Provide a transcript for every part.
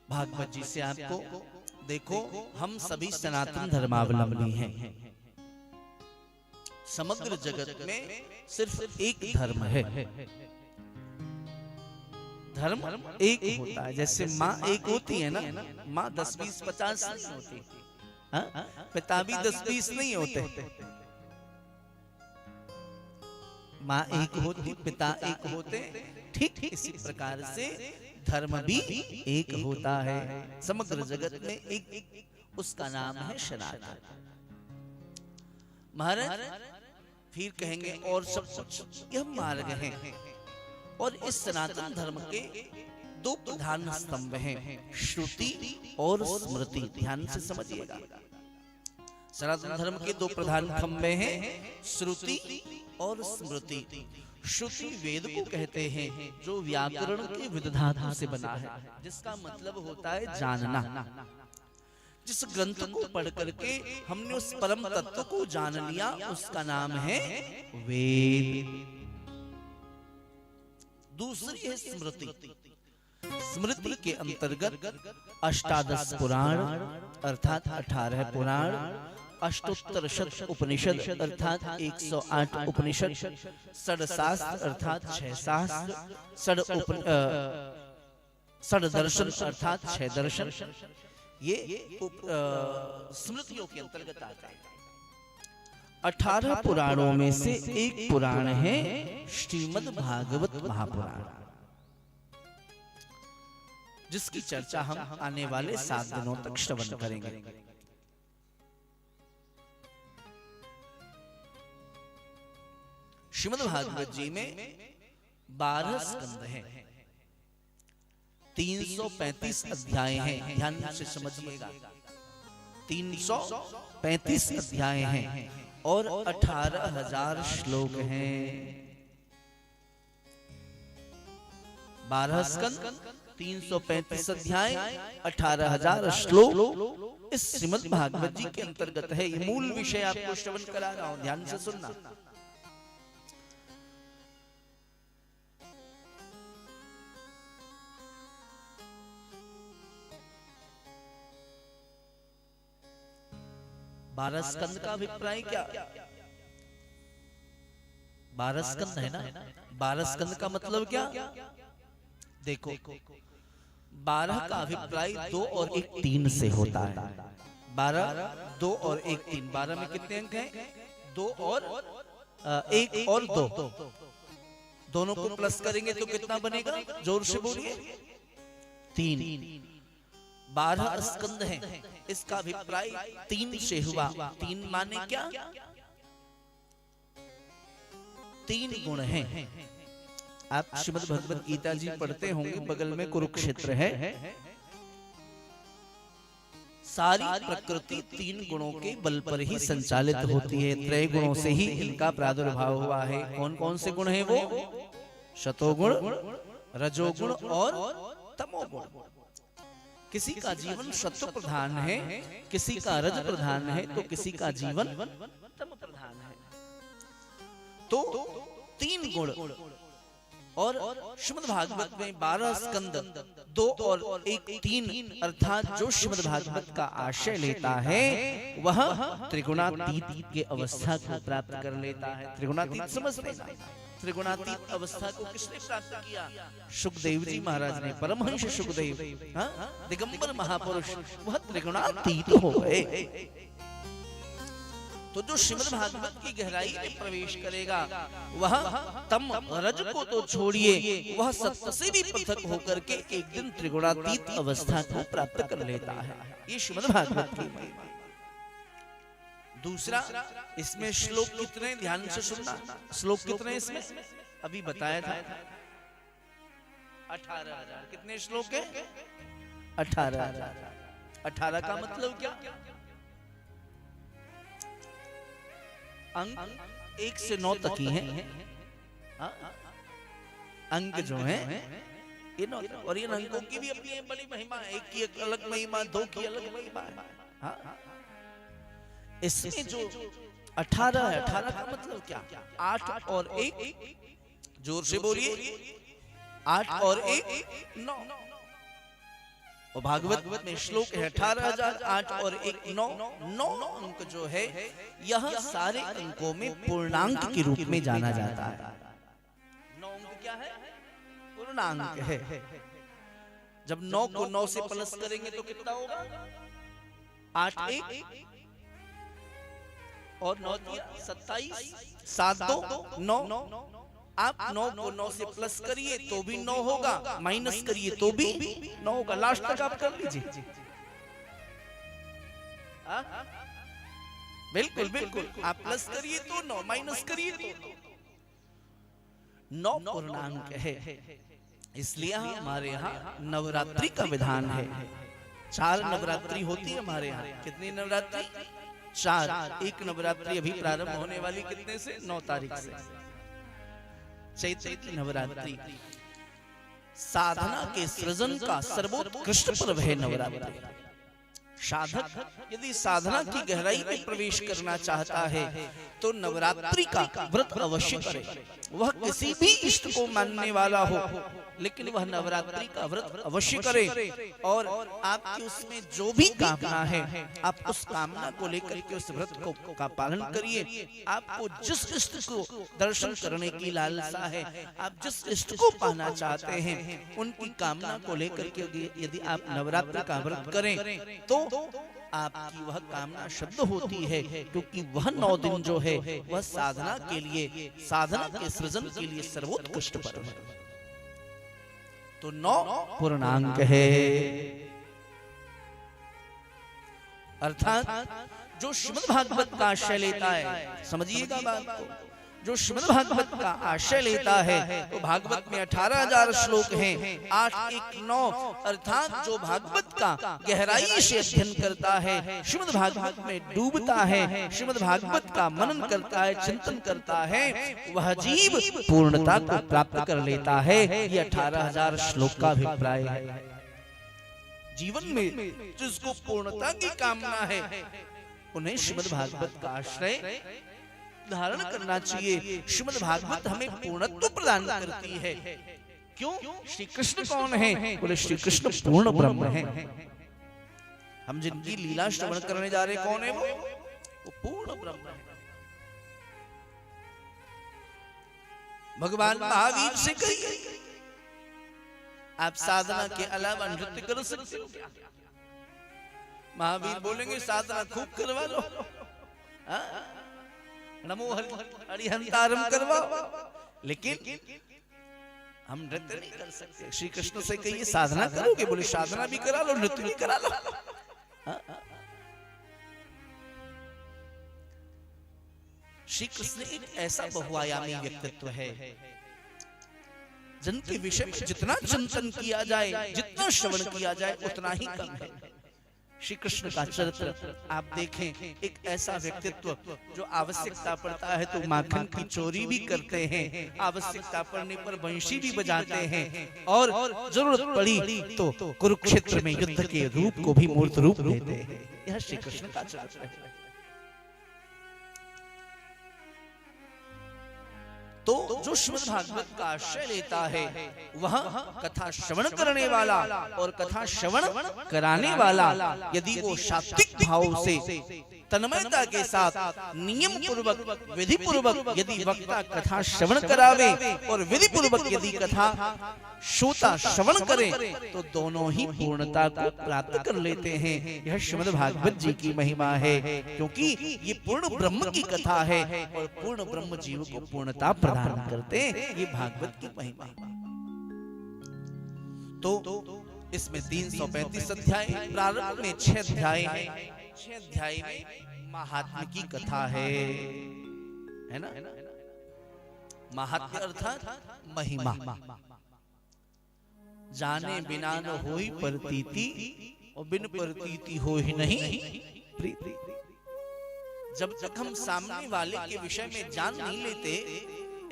भागवत जी से आपको देखो, हम सभी सनातन धर्मावलंबी हैं। समग्र जगत में सिर्फ एक धर्म है। धर्म एक होता है। जैसे माँ एक होती है ना, माँ 10, 20, 50 नहीं होती, पिता भी 10, 20 नहीं होते। माँ एक होती, पिता एक होते। ठीक इसी प्रकार से धर्म भी एक होता है। समग्र जगत में एक, उसका नाम है सनातन। महाराज फिर कहेंगे और सब कुछ यह मार्ग है। और इस सनातन धर्म के दो प्रधान स्तंभ हैं, श्रुति और स्मृति। ध्यान से समझिएगा, सनातन धर्म के दो प्रधान खंभे हैं, श्रुति और स्मृति। श्रुति वेद को कहते हैं, जो व्याकरण के विधातु से बना है, जिसका मतलब होता है जानना। जिस ग्रंथ को पढ़ करके हमने उस परम तत्व को जान लिया, उसका नाम है वेद। दूसरी है स्मृति। स्मृति के अंतर्गत अष्टादश पुराण अर्थात 18 पुराण, अष्टोत्तर शत उपनिषद अर्थात 108 उपनिषद, षडशास्त्र अर्थात 6 शास्त्र, षड दर्शन अर्थात 6 दर्शन, ये स्मृतियों के अंतर्गत आता है। 18 पुराणों में से एक पुराण है श्रीमद् भागवत महापुराण, जिसकी चर्चा हम आने वाले 7 दिनों तक श्रवण करेंगे। श्रीमद् भागवत जी में 12 स्कंद हैं, 335 अध्याय हैं। ध्यान से समझिएगा, 335 अध्याय हैं और 18,000 श्लोक हैं। 12 स्कंद, 335 अध्याय, 18,000 श्लोक इस श्रीमद् भागवत जी के अंतर्गत है। ये मूल विषय आपको श्रवण करा रहा हूं, ध्यान से सुनना। बारह स्कंद का अभिप्राय क्या? 12 स्कंद है ना, 12 स्कंद का मतलब क्या? देखो, 12 का अभिप्राय 2 और 1 3 से होता है। 12, 2 और 1 3। 12 में कितने अंक हैं? 2 और 1 और 2, दोनों को प्लस करेंगे तो कितना बनेगा? जोर से बोलिए। 3। 12 स्कंद हैं, इसका अभिप्राय 3 से हुआ। 3 माने क्या? 3 गुण हैं। आप श्रीमद् भगवद गीता जी पढ़ते होंगे, बगल में कुरुक्षेत्र है। सारी प्रकृति 3 गुणों के बल पर ही संचालित होती है। त्रय गुणों से ही इनका प्रादुर्भाव हुआ है। कौन कौन से गुण हैं वो? शतोगुण, रजोगुण और तमोगुण। किसी का जीवन सत्व प्रधान है, किसी का रज प्रधान है, तो किसी का जीवन तम प्रधान है। तो 3 गुण। और श्रीमद् भागवत में 12 स्कंद, 2 और 1 3, अर्थात जो श्रीमद् भागवत का आशय लेता है वह त्रिगुणातीत की अवस्था को प्राप्त कर लेता है। त्रिगुणातीत समझते हैं? त्रिगुणातीत अवस्था को किसने प्राप्त किया? सुखदेव जी महाराज ने। परमहंस सुखदेव, दिगंबर महापुरुष, वह त्रिगुणातीत हो गए। तो जो श्रीमद् भागवत की गहराई में प्रवेश करेगा, वह तम रज को तो छोड़िए, वह सत्य से भी पृथक होकर के एक दिन त्रिगुणातीत अवस्था को प्राप्त कर लेता है। ये श्रीमद् भागवत की महिमा। दूसरा, इसमें श्लोक कितने? ध्यान से सुनना। श्लोक कितने इसमें? अभी बताया था 18,000। कितने श्लोक है? 18,000। 18 का मतलब क्या? अंक 1 से 9 तक ही हैं। अंक जो हैं ये 9, और इन अंकों की भी अपनी बड़ी महिमा है। 1 की एक अलग महिमा, 2 की अलग महिमा है। इसमें जो 18 है, 18 का मतलब क्या? 8 और 1, जोर से बोलिए, 8 और 1 9। और भागवत में श्लोक है 18,008 और 1 9 9 अंक जो है यह सारे अंकों में पूर्णांक के रूप में जाना जाता है। 9 अंक क्या है? पूर्णांक है। जब 9 को 9 से प्लस करेंगे तो कितना होगा? 8 1 और 9 27 7 2 9। आप 9 को 9 से प्लस करिए तो भी 9 होगा, माइनस करिए तो भी 9 होगा। लास्ट तक आप कर लीजिए। बिल्कुल बिल्कुल, आप प्लस करिए तो 9, माइनस करिए तो 9 पूर्णांक है। इसलिए हमारे यहाँ नवरात्रि का विधान है। 4 नवरात्रि होती है हमारे यहाँ। कितनी नवरात्रि? 4। एक नवरात्रि अभी प्रारंभ होने वाली कितने से? 9 तारीख से। चैत्र की नवरात्रि साधना के सृजन का सर्वोत्कृष्ट पर्व है नवरात्रि। साधक यदि साधना की गहराई में प्रवेश करना चाहता है तो नवरात्रि का व्रत अवश्य करे। वह किसी भी इष्ट को मानने वाला हो लेकिन वह नवरात्रि का व्रत अवश्य करे। और आपकी उसमें जो भी कामना है आप उस कामना को लेकर के उस व्रत को का पालन करिए। आपको जिस इष्ट को दर्शन करने की लालसा है, आप जिस इष्ट को पाना चाहते हैं, उनकी कामना को लेकर के यदि आप नवरात्रि का व्रत करें तो आपकी वह कामना सिद्ध होती है। क्योंकि वह 9 दिन जो है वह साधना के लिए, साधना के सृजन के लिए सर्वोत्कृष्ट पर्व है। तो 9 पूर्णांक है। अर्थात जो श्रीमद् भागवत का आश्रय लेता है, समझिएगा बात को, जो श्रीमद् भागवत का आश्रय लेता है तो भागवत में 18,000 श्लोक हैं, 8 1 9। अर्थात जो भागवत का गहराई से अध्ययन करता है, श्रीमद् भागवत में डूबता है, श्रीमद् भागवत का मनन करता है, चिंतन करता है, वह जीव पूर्णता को प्राप्त कर लेता है। ये 18,000 श्लोक का अभिप्राय है। जीवन में जिसको पूर्णता की कामना है उन्हें श्रीमद् भागवत का आश्रय धारण करना चाहिए। श्रीमद् भागवत हमें पूर्णत्व प्रदान करती है। क्यों? श्री कृष्ण कौन है? बोले श्री कृष्ण पूर्ण ब्रह्म है। हम जिनकी लीला श्रवण करने जा रहे कौन है? वो पूर्ण ब्रह्म है। भगवान महावीर से कहिए आप साधना के अलावा नृत्य कर सकते हो क्या? महावीर बोलेंगे साधना खूब करवा लो, नमो हरिहंतारम करवाओ, लेकिन हम नृत्य नहीं कर सकते। श्री कृष्ण से कहिए साधना करोगे? बोले साधना भी करा लो, नृत्य भी करा लो। श्री कृष्ण एक ऐसा बहुआयामी व्यक्तित्व है जिनके विषय में जितना चिंतन किया जाए, जितना श्रवण किया जाए उतना ही कम है। श्री कृष्ण का चरित्र आप देखें, एक ऐसा व्यक्तित्व जो आवश्यकता पड़ता है तो माखन की चोरी भी करते हैं, आवश्यकता पड़ने पर बंशी भी बजाते हैं, और जरूरत पड़ी तो कुरुक्षेत्र में युद्ध के रूप को भी मूर्त रूप देते हैं। यह श्री कृष्ण का चरित्र है। तो जो श्रीमद् भागवत का आश्रय लेता है वह कथा श्रवण करने वाला और कथा श्रवण कराने वाला यदि वो सात्विक भाव से तन्मयता के साथ नियम पूर्वक विधि पूर्वक यदि वक्ता कथा श्रवण करावे और विधि पूर्वक यदि कथा श्रोता श्रवण करे तो दोनों ही पूर्णता को प्राप्त कर लेते हैं। यह श्रीमद् भागवत जी की महिमा है, क्योंकि ये पूर्ण ब्रह्म की कथा है और पूर्ण ब्रह्म जीव को पूर्णता प्रदान करते हैं। ये भागवत की महिमा। तो इसमें 335 अध्याय, प्रारंभ में 6 अध्याय हैं। 6 अध्याय में महात्म्य की कथा है ना। महात्म्य अर्थात महिमा। जाने बिना न होई प्रतीति और बिन प्रतीति हो ही नहीं प्रीति। जब तक हम सामने वाले के विषय में जान नहीं लेते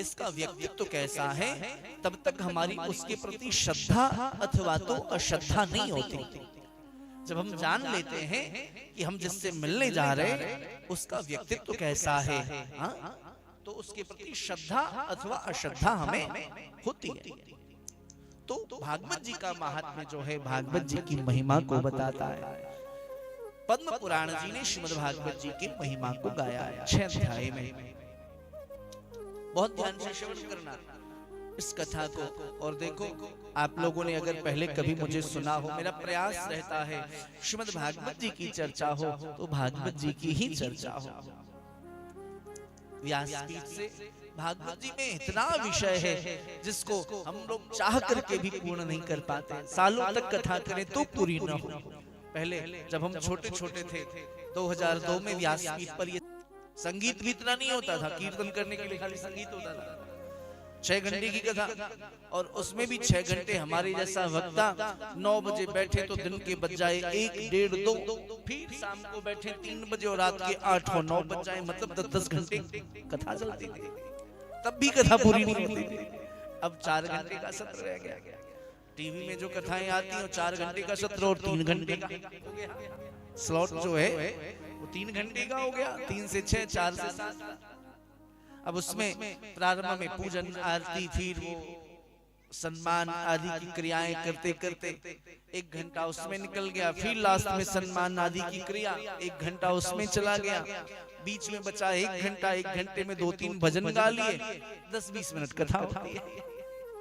इसका व्यक्तित्व कैसा है, तब तक हमारी उसके प्रति श्रद्धा अथवा तो अश्रद्धा नहीं होती। जब हम जान लेते हैं कि हम जिससे मिलने जा रहे हैं उसका व्यक्तित्व कैसा है, तो उसके प्रति श्रद्धा अथवा अश्रद्धा हमें होती है। तो भागवत जी का महात्म्य जो है, भागवत जी की महिमा को बताता है। पद्म पुराण जी ने श्रीमद् भागवत जी की महिमा को गाया है 6 अध्याय में। बहुत ध्यान से श्रवण करना इस कथा को। और देखो, आप लोगों ने अगर पहले कभी मुझे सुना हो, मेरा प्रयास रहता है श्रीमद् भागवत जी की चर्चा हो तो भागवत जी की ही चर्चा हो। व्यासपीठ से भागवत जी में इतना विषय है जिसको हम लोग चाह करके भी पूर्ण नहीं कर पाते। सालों तक कथा करें तो पूरी न हो। पहले जब हम छोटे छोटे थे 2002 में व्यासपीठ पर ये संगीत भी इतना नहीं होता था, कीर्तन करने के लिए खाली संगीत होता था। 6 घंटे की कथा, और उसमें भी 6 घंटे हमारे जैसा वक्ता 9 बजे बैठे तो दिन के बज जाए 1, 1.5, 2, फिर शाम को बैठे 3 बजे और रात के 8 और 9 बज जाए, मतलब 10-10 घंटे कथा चलती थी। तब भी कथा पूरी नहीं होती थी। अब 4 घंटे का सत्र रह गया। टीवी में जो कथाएं आती हैं 4 घंटे का सत्र और 3 घंटे का स्लॉट जो है वो 3 घंटे का हो गया। 3 से 6, 4 से 7। अब उसमें प्रारंभ में पूजन आरती, फिर वो सम्मान आदि की क्रियाएं करते करते 1 घंटा उसमें निकल गया। फिर लास्ट में सम्मान आदि की क्रिया 1 घंटा उसमें चला गया। बीच में बचा 1 घंटा। 1 घंटे में 2-3 भजन गा लिए, 10-20 मिनट कथा होती है।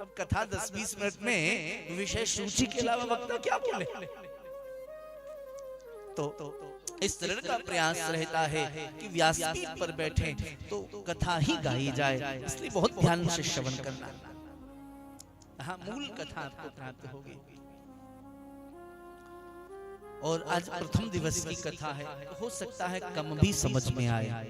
अब कथा 10-20 मिनट में विषय सूची के अलावा वक्ता क्या बोले? तो इस तरह का प्रयास रहता है कि व्यासपीठ पर बैठे तो कथा ही गाई जाए। इसलिए बहुत ध्यान से श्रवण करना। हाँ, मूल कथा आपको प्राप्त होगी। और आज प्रथम दिवस की कथा है, हो सकता है कम भी समझ में आए।